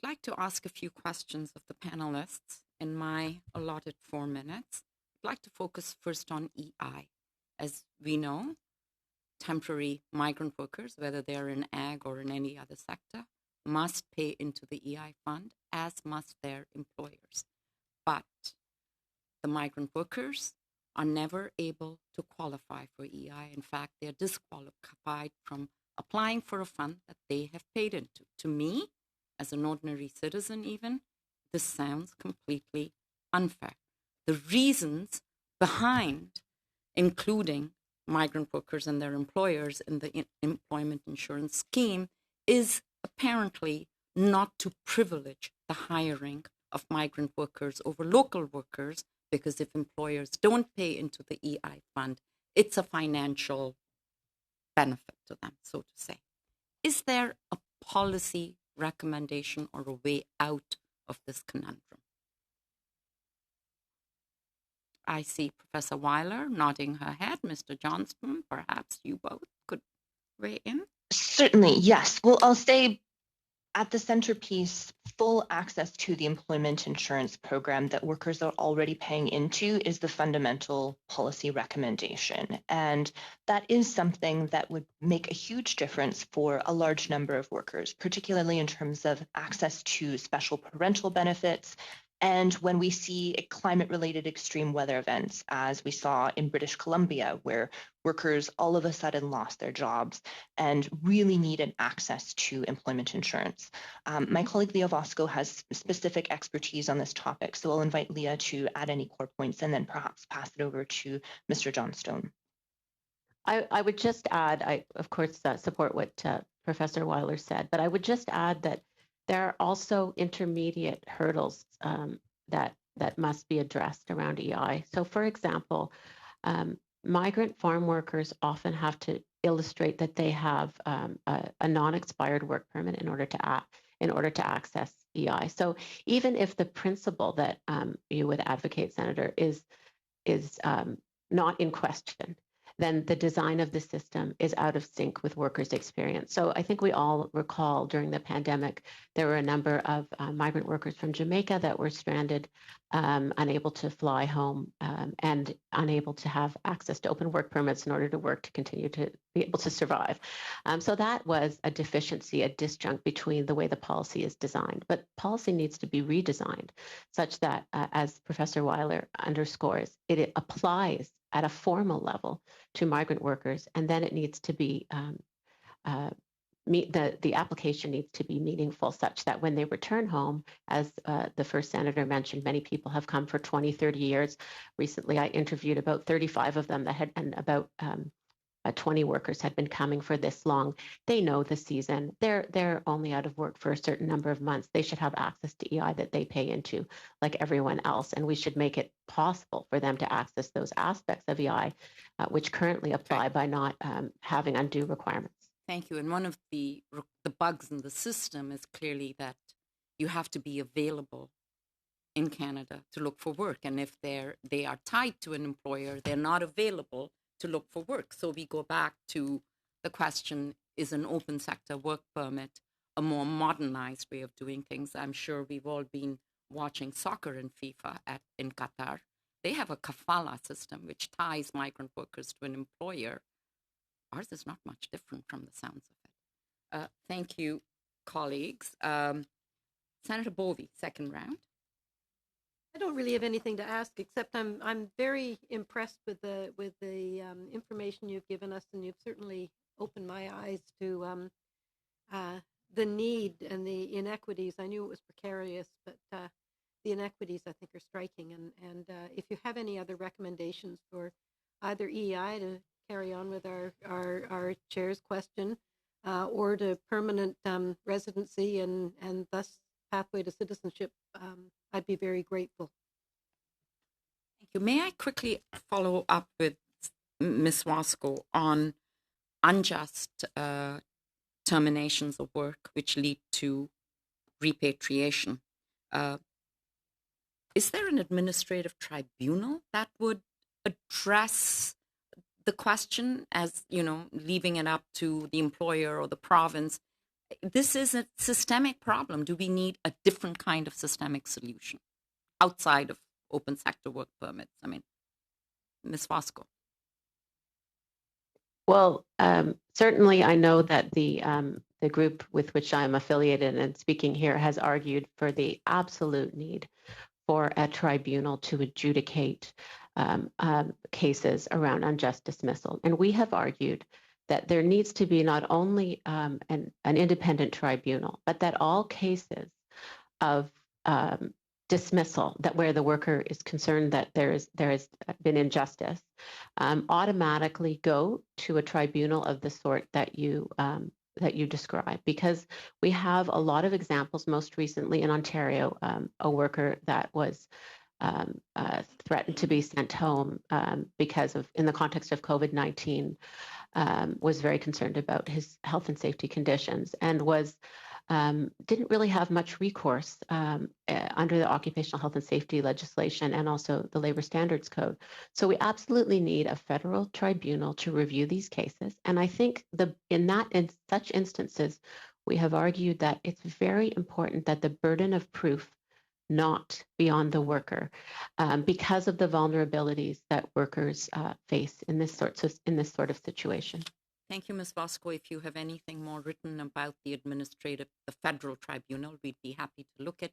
I'd like to ask a few questions of the panelists in my allotted 4 minutes. I'd like to focus first on EI. As we know, temporary migrant workers, whether they're in ag or in any other sector, must pay into the EI fund, as must their employers. But the migrant workers are never able to qualify for EI. In fact, they're disqualified from applying for a fund that they have paid into. To me, as an ordinary citizen even, this sounds completely unfair. The reasons behind including migrant workers and their employers in the employment insurance scheme is apparently not to privilege the hiring of migrant workers over local workers, because if employers don't pay into the EI fund, it's a financial benefit to them, so to say. Is there a policy recommendation or a way out of this conundrum? I see Professor Weiler nodding her head. Mr. Johnston, perhaps you both could weigh in? Certainly, yes. Well, I'll say at the centerpiece, full access to the employment insurance program that workers are already paying into is the fundamental policy recommendation. And that is something that would make a huge difference for a large number of workers, particularly in terms of access to special parental benefits. And when we see climate-related extreme weather events, as we saw in British Columbia, where workers all of a sudden lost their jobs and really needed access to employment insurance. My colleague Leah Vosko has specific expertise on this topic, so I'll invite Leah to add any core points and then perhaps pass it over to Mr. Johnstone. I would just add, I of course support what Professor Weiler said, but I would just add that there are also intermediate hurdles that must be addressed around EI. So, for example, migrant farm workers often have to illustrate that they have a non-expired work permit in order to access EI. So, even if the principle that you would advocate, Senator, is not in question, then the design of the system is out of sync with workers' experience. So I think we all recall during the pandemic, there were a number of migrant workers from Jamaica that were stranded, unable to fly home, and unable to have access to open work permits in order to work to continue to be able to survive. So that was a deficiency, a disjunct between the way the policy is designed. But policy needs to be redesigned such that, as Professor Weiler underscores, it applies at a formal level to migrant workers, and then it needs to be the application needs to be meaningful such that when they return home, as the first senator mentioned, many people have come for 20, 30 years. Recently, I interviewed about 35 of them and about 20 workers had been coming for this long. They know the season. They're only out of work for a certain number of months. They should have access to EI that they pay into like everyone else. And we should make it possible for them to access those aspects of EI, which currently apply by not having undue requirements. Thank you. And one of the bugs in the system is clearly that you have to be available in Canada to look for work. And if they are tied to an employer, they're not available to look for work. So we go back to the question, is an open sector work permit a more modernized way of doing things? I'm sure we've all been watching soccer in FIFA in Qatar. They have a kafala system which ties migrant workers to an employer. Ours is not much different from the sounds of it. Thank you, colleagues. Senator Bovey, second round. I don't really have anything to ask, except I'm very impressed with the information you've given us, and you've certainly opened my eyes to the need and the inequities. I knew it was precarious, but the inequities I think are striking. And if you have any other recommendations for either EI to carry on with our chair's question, or to permanent residency and thus pathway to citizenship, I'd be very grateful. Thank you. May I quickly follow up with Ms. Vosko on unjust terminations of work which lead to repatriation? Is there an administrative tribunal that would address the question, as, leaving it up to the employer or the province? this is a systemic problem. Do we need a different kind of systemic solution outside of open sector work permits? I mean, Ms. Vosko. Well, certainly I know that the group with which I'm affiliated and speaking here has argued for the absolute need for a tribunal to adjudicate cases around unjust dismissal. And we have argued that there needs to be not only an independent tribunal, but that all cases of dismissal, that where the worker is concerned that there has been injustice, automatically go to a tribunal of the sort that you describe, because we have a lot of examples. Most recently in Ontario, a worker that was threatened to be sent home because of, in the context of COVID-19, was very concerned about his health and safety conditions, and was didn't really have much recourse under the occupational health and safety legislation and also the labor standards code. So we absolutely need a federal tribunal to review these cases. And I think in such instances, we have argued that it's very important that the burden of proof not be on the worker because of the vulnerabilities that workers face in this sort of situation. Thank you, Ms. Vosko. If you have anything more written about the federal tribunal, we'd be happy to look at